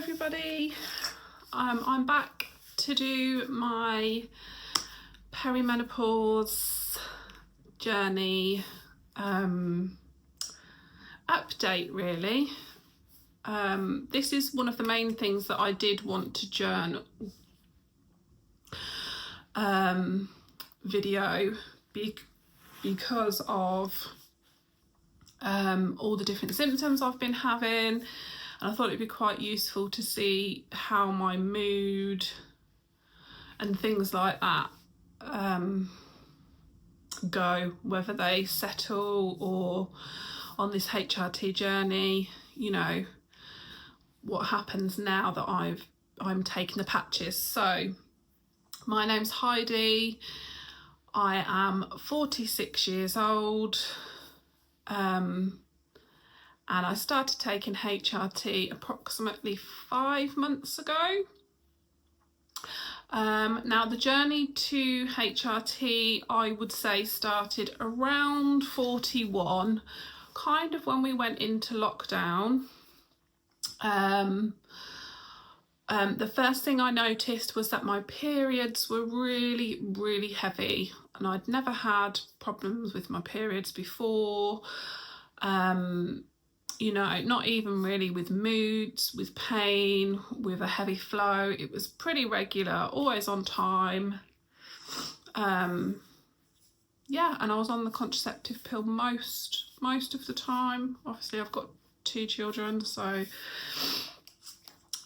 everybody. I'm back to do my peri-menopause journey update really. This is one of the main things that I did want to journal video because of all the different symptoms I've been having, and I thought it'd be quite useful to see how my mood and things like that go, whether they settle or on this HRT journey, you know, what happens now that I'm taking the patches. So my name's Heidi, I am 46 years old, and I started taking HRT approximately 5 months ago. Now the journey to HRT, I would say, started around 41, kind of when we went into lockdown. The first thing I noticed was that my periods were really heavy, and I'd never had problems with my periods before. You know, not even really with moods, with pain, with a heavy flow. It was pretty regular, always on time. Yeah, and I was on the contraceptive pill most of the time. Obviously I've got 2 children, so,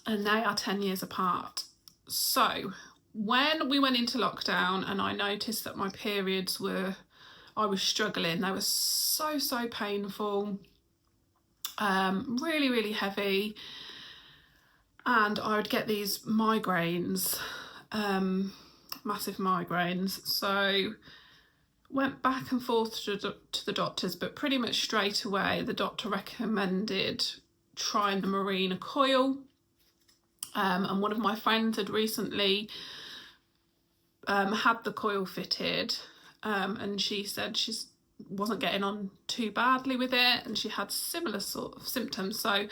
and they are 10 years apart. So when we went into lockdown and I noticed that my periods I was struggling, they were so painful, really heavy, and I would get these migraines, massive migraines. So went back and forth to the doctors, but pretty much straight away the doctor recommended trying the Mirena coil, and one of my friends had recently had the coil fitted, and she said she wasn't getting on too badly with it, and she had similar sort of symptoms. So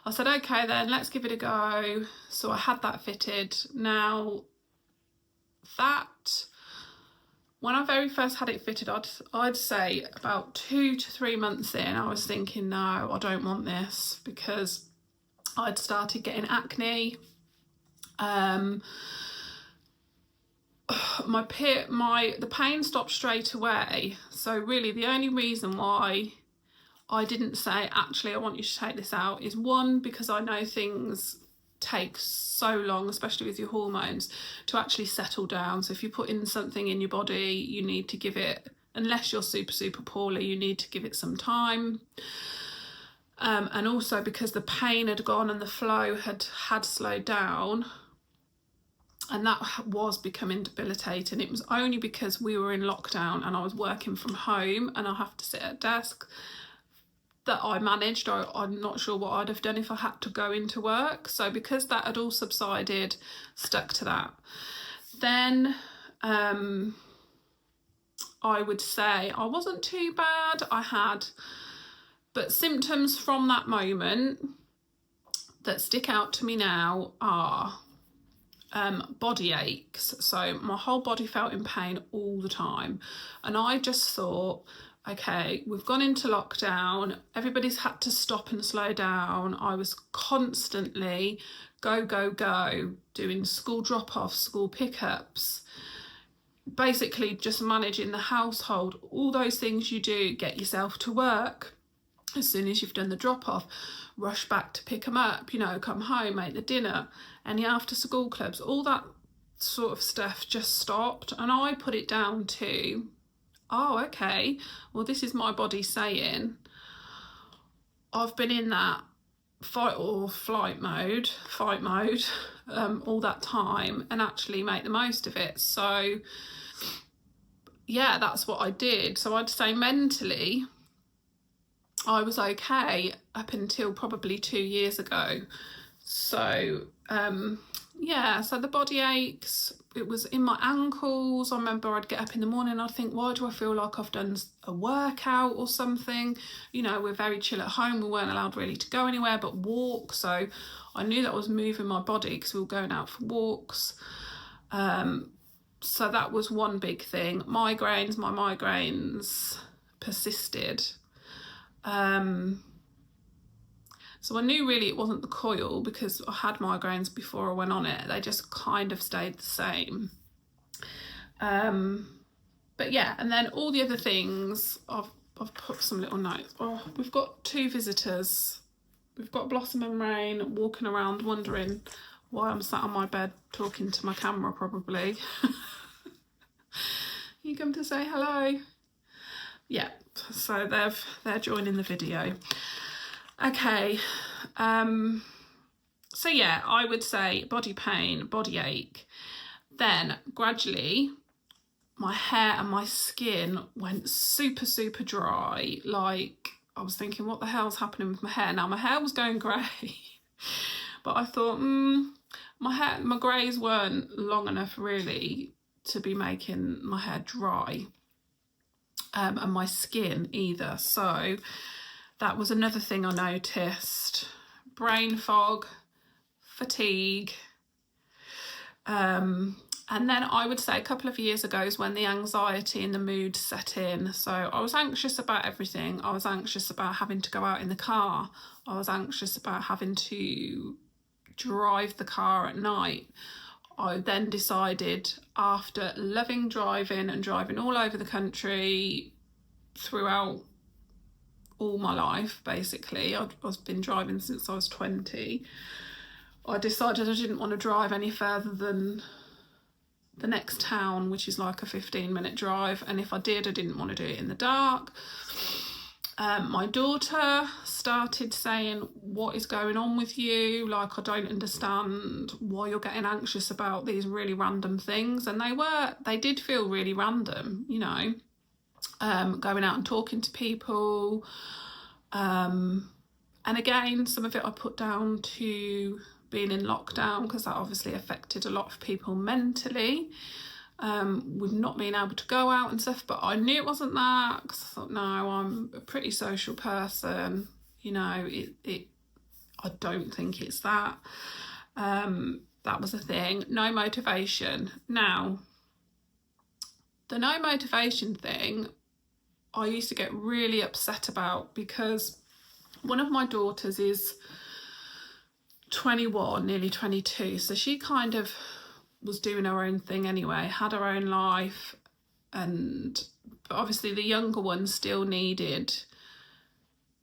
I said, okay then, let's give it a go. So I had that fitted. Now that, when I very first had it fitted, I'd say about 2 to 3 months in, I was thinking, no, I don't want this, because I'd started getting acne. The pain stopped straight away. So really the only reason why I didn't say, actually I want you to take this out, is one, because I know things take so long, especially with your hormones, to actually settle down. So if you put in something in your body, you need to give it, unless you're super poorly, you need to give it some time. And also because the pain had gone and the flow had slowed down, and that was becoming debilitating. It was only because we were in lockdown and I was working from home and I have to sit at a desk that I managed. I'm not sure what I'd have done if I had to go into work. So because that had all subsided, stuck to that. Then I would say I wasn't too bad. But symptoms from that moment that stick out to me now are body aches. So my whole body felt in pain all the time, and I just thought, okay, we've gone into lockdown, everybody's had to stop and slow down. I was constantly go doing school drop-offs, school pickups, basically just managing the household, all those things you do, get yourself to work. As soon as you've done the drop-off, rush back to pick them up, you know, come home, make the dinner, any after school clubs, all that sort of stuff just stopped. And I put it down to, oh, okay, well, this is my body saying I've been in that fight or flight mode, all that time, and actually make the most of it. So yeah, that's what I did. So I'd say mentally I was okay up until probably 2 years ago. So yeah, so the body aches, it was in my ankles. I remember I'd get up in the morning and I'd think, why do I feel like I've done a workout or something? You know, we're very chill at home. We weren't allowed really to go anywhere but walk. So I knew that I was moving my body because we were going out for walks. So that was one big thing. My migraines persisted. So I knew really it wasn't the coil because I had migraines before I went on it. They just kind of stayed the same. But yeah, and then all the other things, I've put some little notes. Oh, we've got 2 visitors. We've got Blossom and Rain walking around wondering why I'm sat on my bed talking to my camera, probably. You come to say hello? Yeah, so they're joining the video. Okay, so yeah, I would say body pain, body ache. Then gradually my hair and my skin went super, super dry. Like, I was thinking, what the hell's happening with my hair? Now, my hair was going grey, but I thought, my greys weren't long enough really to be making my hair dry, and my skin either. So that was another thing I noticed. Brain fog, fatigue. And then I would say a couple of years ago is when the anxiety and the mood set in. So I was anxious about everything. I was anxious about having to go out in the car. I was anxious about having to drive the car at night. I then decided, after loving driving and driving all over the country throughout all my life, basically, I've been driving since I was 20. I decided I didn't want to drive any further than the next town, which is like a 15-minute drive, and if I did, I didn't want to do it in the dark. My daughter started saying, what is going on with you? Like, I don't understand why you're getting anxious about these really random things. And they did feel really random, you know, going out and talking to people. And again, some of it I put down to being in lockdown, because that obviously affected a lot of people mentally, with not being able to go out and stuff. But I knew it wasn't that, because I thought, no, I'm a pretty social person, you know, I don't think it's that. That was a thing. No motivation. Now, the no motivation thing I used to get really upset about, because one of my daughters is 21, nearly 22, so she kind of was doing her own thing anyway, had her own life, but obviously the younger one still needed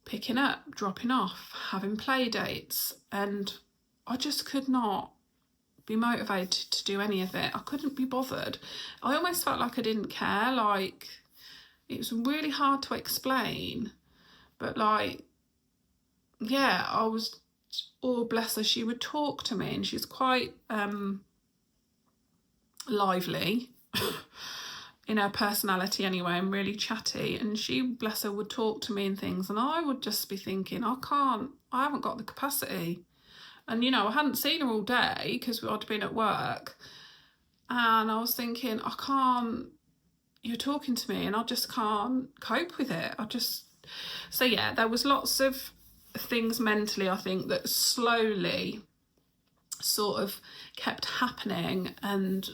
picking up, dropping off, having play dates, and I just could not be motivated to do any of it. I couldn't be bothered. I almost felt like I didn't care. Like, it was really hard to explain, but like, yeah, I was, oh bless her, she would talk to me, and she's quite lively in her personality anyway, and really chatty, and she, bless her, would talk to me and things, and I would just be thinking, I haven't got the capacity. And you know, I hadn't seen her all day because I'd been at work, and I was thinking, you're talking to me and I just can't cope with it. So yeah, there was lots of things mentally, I think, that slowly sort of kept happening, and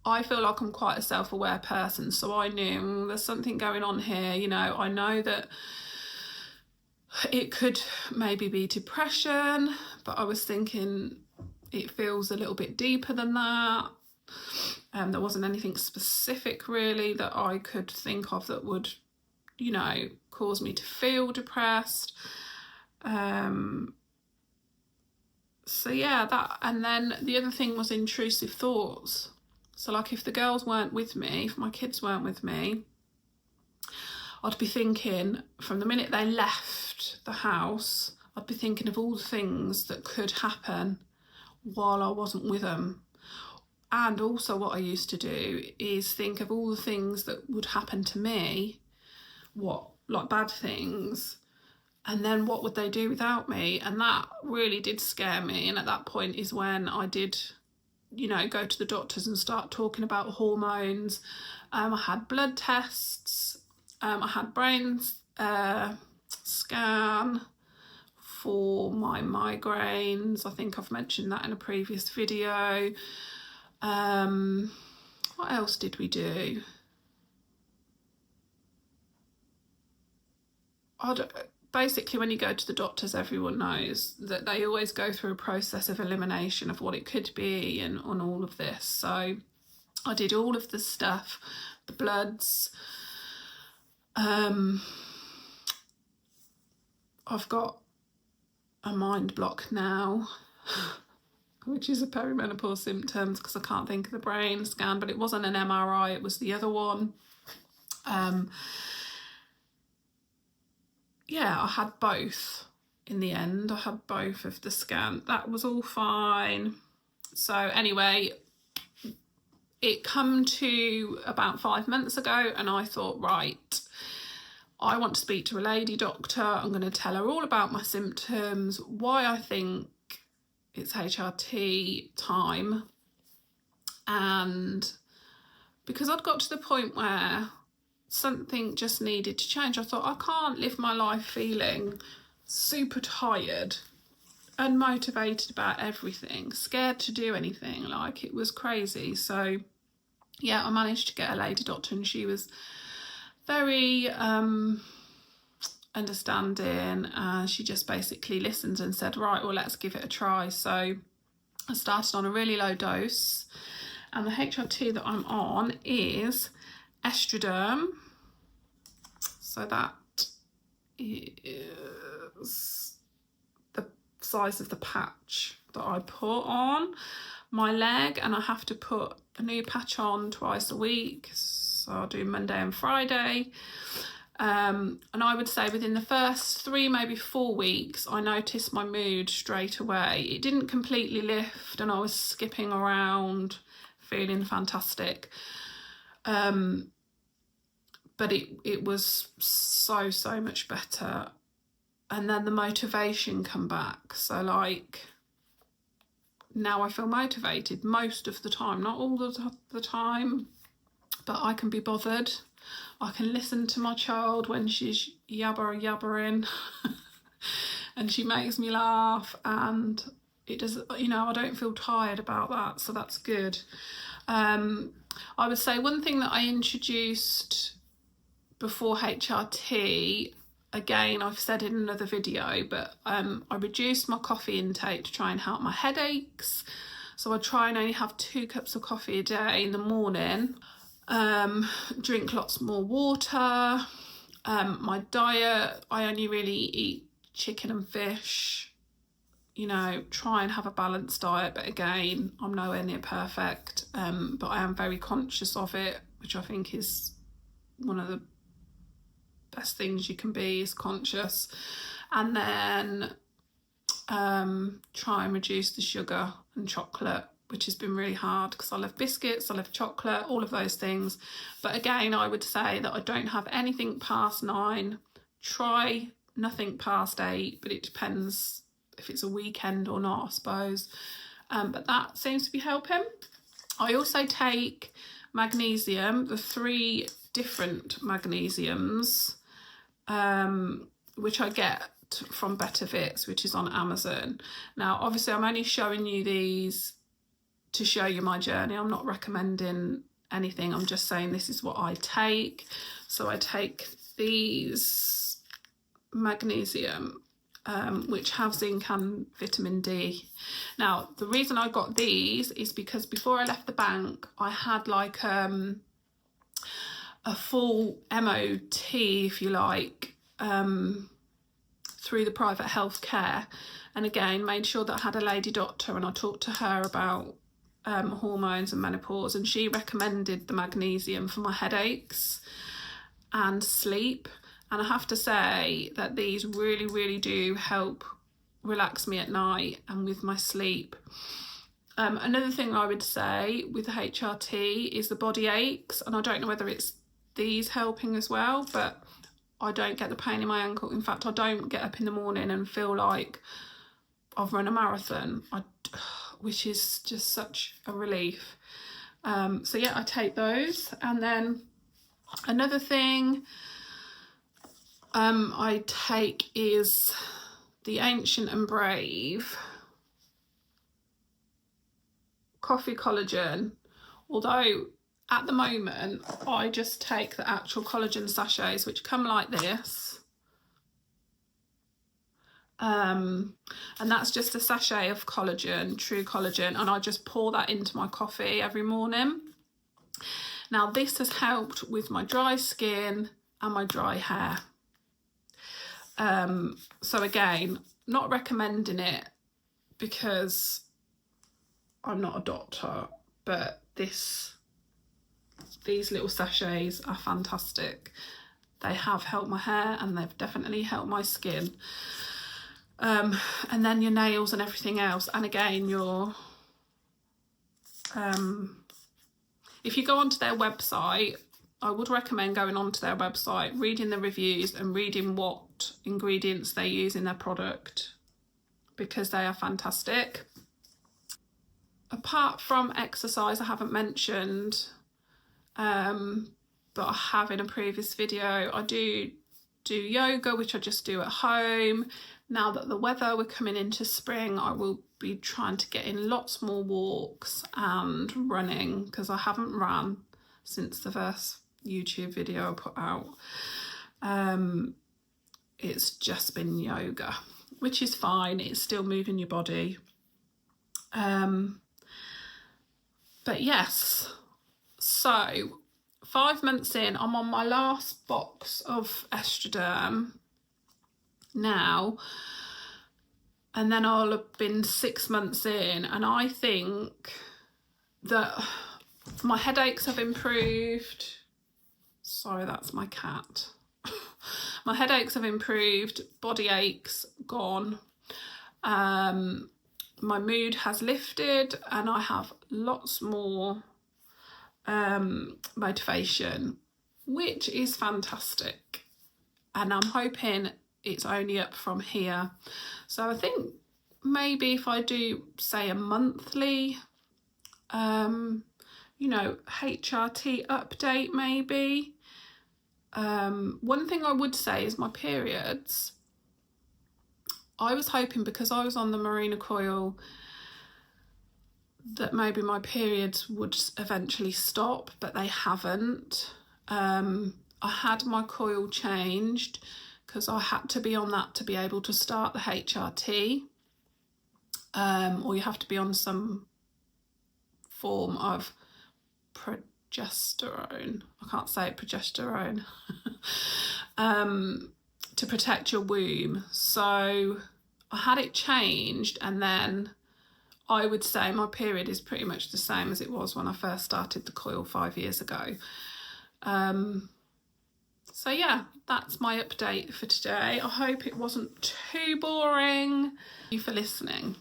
I feel like I'm quite a self-aware person, so I knew there's something going on here. You know, I know that it could maybe be depression, but I was thinking it feels a little bit deeper than that. There wasn't anything specific really that I could think of that would, you know, cause me to feel depressed. So yeah, that, and then the other thing was intrusive thoughts. So like, if the girls weren't with me, if my kids weren't with me, I'd be thinking, from the minute they left the house, I'd be thinking of all the things that could happen while I wasn't with them. And also what I used to do is think of all the things that would happen to me, like bad things, and then what would they do without me? And that really did scare me. And at that point is when I did, you know, go to the doctors and start talking about hormones. I had blood tests, I had brain scan for my migraines. I think I've mentioned that in a previous video. What else did we do? Basically, when you go to the doctors, everyone knows that they always go through a process of elimination of what it could be and on all of this. So I did all of the stuff, the bloods. I've got a mind block now, which is a perimenopause symptoms, because I can't think of the brain scan, but it wasn't an MRI, it was the other one. Yeah, I had both in the end. I had both of the scan. That was all fine. So anyway, it come to about 5 months ago, and I thought, right, I want to speak to a lady doctor. I'm going to tell her all about my symptoms, why I think it's HRT time. And because I'd got to the point where something just needed to change, I thought, I can't live my life feeling super tired, unmotivated about everything, scared to do anything. Like, it was crazy. So yeah, I managed to get a lady doctor, and she was very understanding, and she just basically listened and said, right, well, let's give it a try. So I started on a really low dose, and the HRT that I'm on is estroderm. So that is the size of the patch that I put on my leg, and I have to put a new patch on twice a week. So I'll do Monday and Friday. And I would say within the first 3, maybe 4 weeks, I noticed my mood straight away. It didn't completely lift, and I was skipping around, feeling fantastic. But it was so much better. And then the motivation come back. So like, now I feel motivated most of the time, not all the time, but I can be bothered. I can listen to my child when she's yabbering and she makes me laugh, and it does, you know, I don't feel tired about that, so that's good. I would say one thing that I introduced before HRT, again, I've said in another video, but I reduced my coffee intake to try and help my headaches. So I try and only have 2 cups of coffee a day in the morning. Drink lots more water. My diet, I only really eat chicken and fish. You know, try and have a balanced diet, but again, I'm nowhere near perfect. But I am very conscious of it, which I think is one of the best things you can be, is conscious. And then try and reduce the sugar and chocolate, which has been really hard because I love biscuits, I love chocolate, all of those things. But again, I would say that I don't have anything past 9, try nothing past 8, but it depends if it's a weekend or not, I suppose. But that seems to be helping. I also take magnesium, the 3 different magnesiums, which I get from Better Vits, which is on Amazon. Now, obviously, I'm only showing you these to show you my journey. I'm not recommending anything. I'm just saying this is what I take. So I take these magnesium, which have zinc and vitamin D. Now, the reason I got these is because before I left the bank, I had like a full MOT, if you like, through the private health care. And again, made sure that I had a lady doctor, and I talked to her about hormones and menopause, and she recommended the magnesium for my headaches and sleep. And I have to say that these really do help relax me at night and with my sleep. Another thing I would say with HRT is the body aches, and I don't know whether it's these helping as well, but I don't get the pain in my ankle. In fact, I don't get up in the morning and feel like I've run a marathon, which is just such a relief. So yeah, I take those. And then another thing I take is the Ancient and Brave coffee collagen, although at the moment I just take the actual collagen sachets, which come like this, and that's just a sachet of collagen, true collagen, and I just pour that into my coffee every morning. Now this has helped with my dry skin and my dry hair. So again, not recommending it because I'm not a doctor, but these little sachets are fantastic. They have helped my hair and they've definitely helped my skin. And then your nails and everything else. And again, if you go onto their website, I would recommend going onto their website, reading the reviews and reading what ingredients they use in their product, because they are fantastic. Apart from exercise, I haven't mentioned, but I have in a previous video, I do yoga, which I just do at home. Now that the weather, we're coming into spring, I will be trying to get in lots more walks and running, because I haven't ran since the first YouTube video I put out. It's just been yoga, which is fine. It's still moving your body. But yes, so 5 months in, I'm on my last box of Estroderm now, and then I'll have been 6 months in, and I think that my headaches have improved. Sorry, that's my cat. My headaches have improved, body aches gone. My mood has lifted and I have lots more motivation, which is fantastic. And I'm hoping it's only up from here. So I think maybe if I do, say, a monthly, you know, HRT update maybe. One thing I would say is my periods. I was hoping, because I was on the Mirena coil, that maybe my periods would eventually stop, but they haven't. I had my coil changed because I had to be on that to be able to start the HRT, or you have to be on some form of progesterone. I can't say it, progesterone. To protect your womb. So I had it changed, and then I would say my period is pretty much the same as it was when I first started the coil 5 years ago. So yeah, that's my update for today. I hope it wasn't too boring. Thank you for listening.